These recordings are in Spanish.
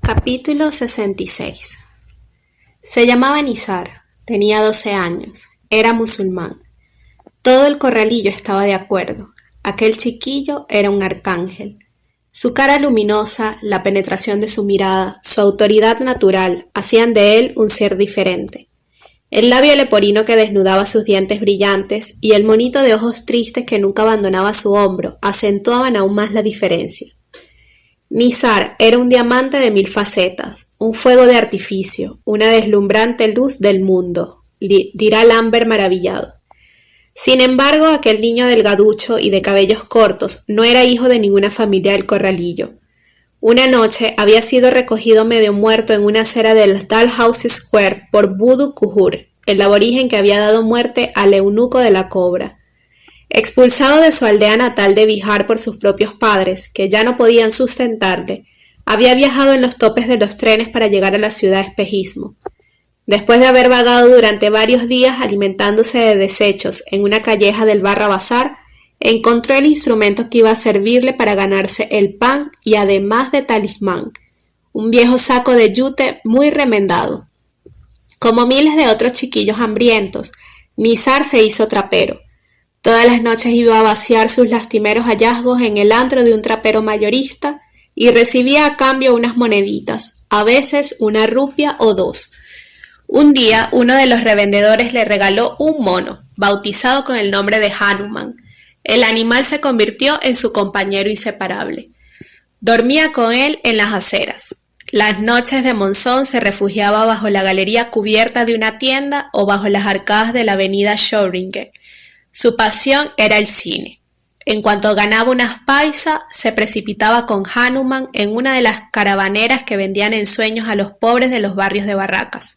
Capítulo 66. Se llamaba Nizar, tenía 12 años, era musulmán. Todo el corralillo estaba de acuerdo, aquel chiquillo era un arcángel. Su cara luminosa, la penetración de su mirada, su autoridad natural, hacían de él un ser diferente. El labio leporino que desnudaba sus dientes brillantes y el monito de ojos tristes que nunca abandonaba su hombro acentuaban aún más la diferencia. Nizar era un diamante de 1000 facetas, un fuego de artificio, una deslumbrante luz del mundo, dirá Lambert maravillado. Sin embargo, aquel niño delgaducho y de cabellos cortos no era hijo de ninguna familia del corralillo. Una noche había sido recogido medio muerto en una acera del Dalhousie Square por Voodoo Kuhur, el aborigen que había dado muerte al eunuco de la cobra. Expulsado de su aldea natal de Bihar por sus propios padres, que ya no podían sustentarle, había viajado en los topes de los trenes para llegar a la ciudad Espejismo. Después de haber vagado durante varios días alimentándose de desechos en una calleja del Barra Bazar, encontró el instrumento que iba a servirle para ganarse el pan y además de talismán, un viejo saco de yute muy remendado. Como miles de otros chiquillos hambrientos, Nizar se hizo trapero. Todas las noches iba a vaciar sus lastimeros hallazgos en el antro de un trapero mayorista y recibía a cambio unas moneditas, a veces una rupia o dos. Un día uno de los revendedores le regaló un mono, bautizado con el nombre de Hanuman. El animal se convirtió en su compañero inseparable. Dormía con él en las aceras. Las noches de monzón se refugiaba bajo la galería cubierta de una tienda o bajo las arcadas de la avenida Schöringen. Su pasión era el cine. En cuanto ganaba unas paisas, se precipitaba con Hanuman en una de las caravaneras que vendían ensueños a los pobres de los barrios de barracas.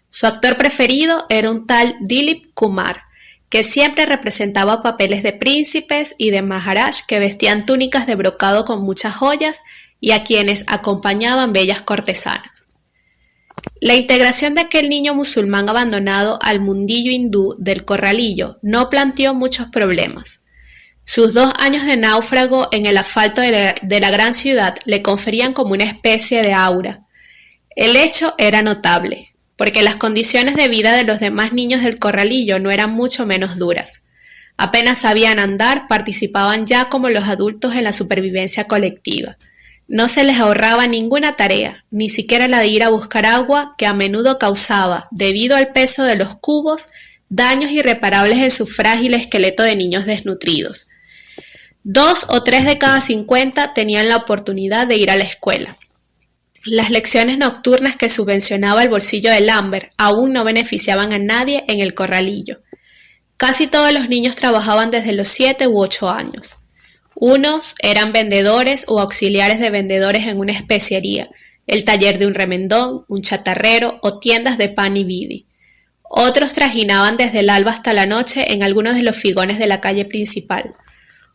Su actor preferido era un tal Dilip Kumar, que siempre representaba papeles de príncipes y de maharaj que vestían túnicas de brocado con muchas joyas y a quienes acompañaban bellas cortesanas. La integración de aquel niño musulmán abandonado al mundillo hindú del corralillo no planteó muchos problemas. Sus 2 años de náufrago en el asfalto de la gran ciudad le conferían como una especie de aura. El hecho era notable, porque las condiciones de vida de los demás niños del corralillo no eran mucho menos duras. Apenas sabían andar, participaban ya como los adultos en la supervivencia colectiva. No se les ahorraba ninguna tarea, ni siquiera la de ir a buscar agua, que a menudo causaba, debido al peso de los cubos, daños irreparables en su frágil esqueleto de niños desnutridos. 2 o 3 de cada 50 tenían la oportunidad de ir a la escuela. Las lecciones nocturnas que subvencionaba el bolsillo de Lambert aún no beneficiaban a nadie en el corralillo. Casi todos los niños trabajaban desde los 7 u 8 años. Unos eran vendedores o auxiliares de vendedores en una especiería, el taller de un remendón, un chatarrero o tiendas de pan y bidi. Otros trajinaban desde el alba hasta la noche en algunos de los figones de la calle principal.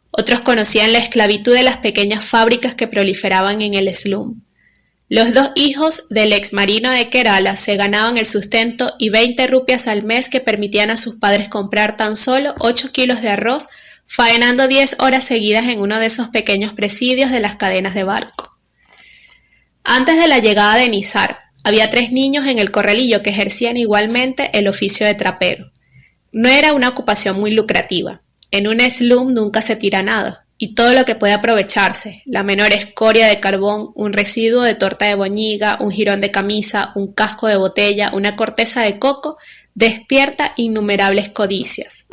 Otros conocían la esclavitud de las pequeñas fábricas que proliferaban en el slum. Los 2 hijos del ex marino de Kerala se ganaban el sustento y 20 rupias al mes que permitían a sus padres comprar tan solo 8 kilos de arroz, faenando 10 horas seguidas en uno de esos pequeños presidios de las cadenas de barco. Antes de la llegada de Nizar, había 3 niños en el corralillo que ejercían igualmente el oficio de trapero. No era una ocupación muy lucrativa. En un slum nunca se tira nada, y todo lo que puede aprovecharse, la menor escoria de carbón, un residuo de torta de boñiga, un jirón de camisa, un casco de botella, una corteza de coco, despierta innumerables codicias.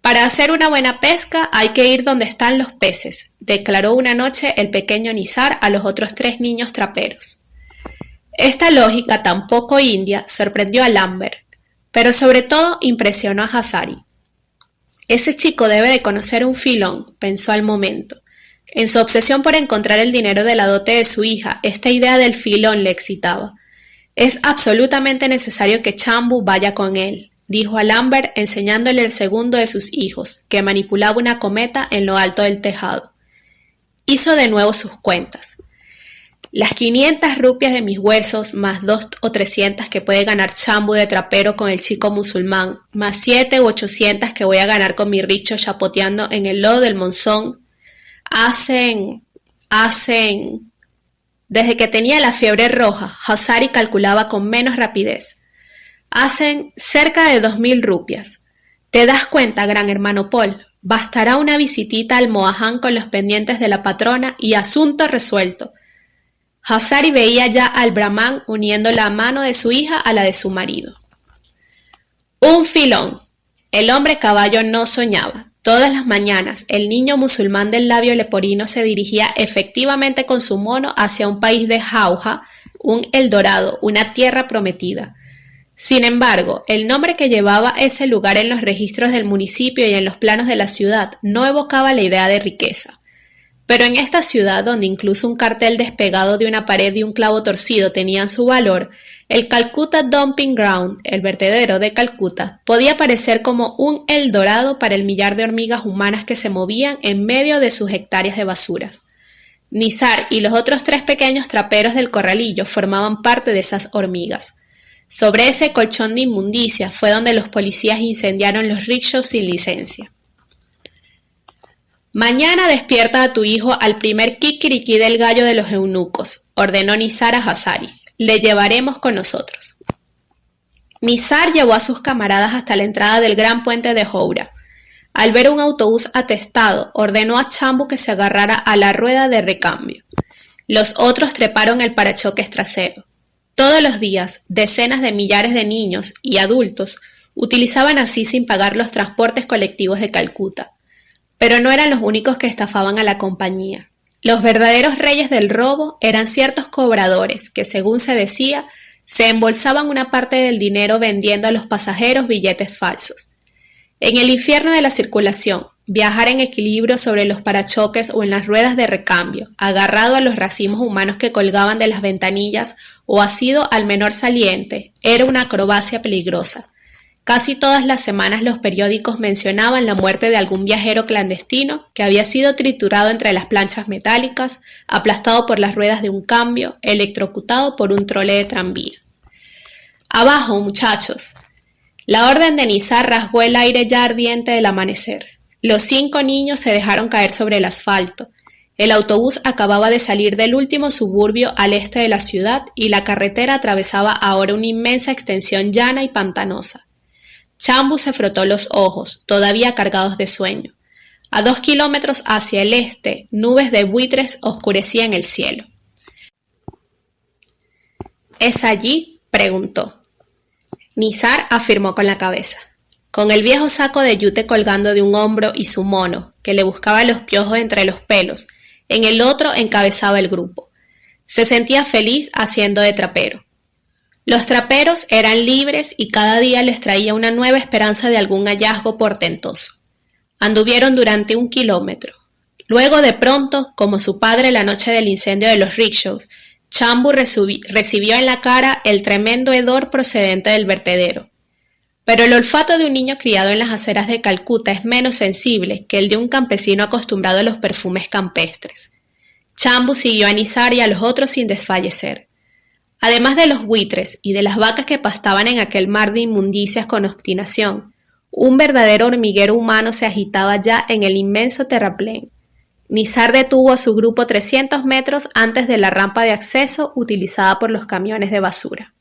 Para hacer una buena pesca hay que ir donde están los peces, declaró una noche el pequeño Nizar a los otros 3 niños traperos. Esta lógica tan poco india sorprendió a Lambert, pero sobre todo impresionó a Hazari. Ese chico debe de conocer un filón, pensó al momento. En su obsesión por encontrar el dinero de la dote de su hija, esta idea del filón le excitaba. Es absolutamente necesario que Chambu vaya con él, dijo a Lambert enseñándole el segundo de sus hijos, que manipulaba una cometa en lo alto del tejado. Hizo de nuevo sus cuentas. Las 500 rupias de mis huesos, más 2 o 300 que puede ganar Chambu de trapero con el chico musulmán, más 7 u 800 que voy a ganar con mi richo chapoteando en el lodo del monzón, hacen Desde que tenía la fiebre roja, Hazari calculaba con menos rapidez. Hacen cerca de 2000 rupias. ¿Te das cuenta, gran hermano Paul? Bastará una visitita al Moaján con los pendientes de la patrona y asunto resuelto. Hazari veía ya al brahmán uniendo la mano de su hija a la de su marido. Un filón. El hombre caballo no soñaba. Todas las mañanas el niño musulmán del labio leporino se dirigía efectivamente con su mono hacia un país de jauja, un Eldorado, una tierra prometida. Sin embargo, el nombre que llevaba ese lugar en los registros del municipio y en los planos de la ciudad no evocaba la idea de riqueza. Pero en esta ciudad, donde incluso un cartel despegado de una pared y un clavo torcido tenían su valor, el Calcutta Dumping Ground, el vertedero de Calcuta, podía parecer como un Eldorado para el millar de hormigas humanas que se movían en medio de sus hectáreas de basura. Nizar y los otros 3 pequeños traperos del corralillo formaban parte de esas hormigas. Sobre ese colchón de inmundicia fue donde los policías incendiaron los rickshaws sin licencia. Mañana despierta a tu hijo al primer kikiriki del gallo de los eunucos, ordenó Nizar a Hazari. Le llevaremos con nosotros. Nizar llevó a sus camaradas hasta la entrada del gran puente de Houra. Al ver un autobús atestado, ordenó a Chambu que se agarrara a la rueda de recambio. Los otros treparon el parachoques trasero. Todos los días, decenas de millares de niños y adultos utilizaban así sin pagar los transportes colectivos de Calcuta. Pero no eran los únicos que estafaban a la compañía. Los verdaderos reyes del robo eran ciertos cobradores que, según se decía, se embolsaban una parte del dinero vendiendo a los pasajeros billetes falsos. En el infierno de la circulación, viajar en equilibrio sobre los parachoques o en las ruedas de recambio, agarrado a los racimos humanos que colgaban de las ventanillas o asido al menor saliente, era una acrobacia peligrosa. Casi todas las semanas los periódicos mencionaban la muerte de algún viajero clandestino que había sido triturado entre las planchas metálicas, aplastado por las ruedas de un cambio, electrocutado por un trole de tranvía. ¡Abajo, muchachos! La orden de Nizar rasgó el aire ya ardiente del amanecer. Los 5 niños se dejaron caer sobre el asfalto. El autobús acababa de salir del último suburbio al este de la ciudad y la carretera atravesaba ahora una inmensa extensión llana y pantanosa. Chambu se frotó los ojos, todavía cargados de sueño. A 2 kilómetros hacia el este, nubes de buitres oscurecían el cielo. ¿Es allí?, preguntó. Nizar afirmó con la cabeza. Con el viejo saco de yute colgando de un hombro y su mono, que le buscaba los piojos entre los pelos, en el otro encabezaba el grupo. Se sentía feliz haciendo de trapero. Los traperos eran libres y cada día les traía una nueva esperanza de algún hallazgo portentoso. Anduvieron durante 1 kilómetro. Luego, de pronto, como su padre la noche del incendio de los rickshaws, Chambu recibió en la cara el tremendo hedor procedente del vertedero. Pero el olfato de un niño criado en las aceras de Calcuta es menos sensible que el de un campesino acostumbrado a los perfumes campestres. Chambu siguió a Nizar y a los otros sin desfallecer. Además de los buitres y de las vacas que pastaban en aquel mar de inmundicias con obstinación, un verdadero hormiguero humano se agitaba ya en el inmenso terraplén. Nizar detuvo a su grupo 300 metros antes de la rampa de acceso utilizada por los camiones de basura.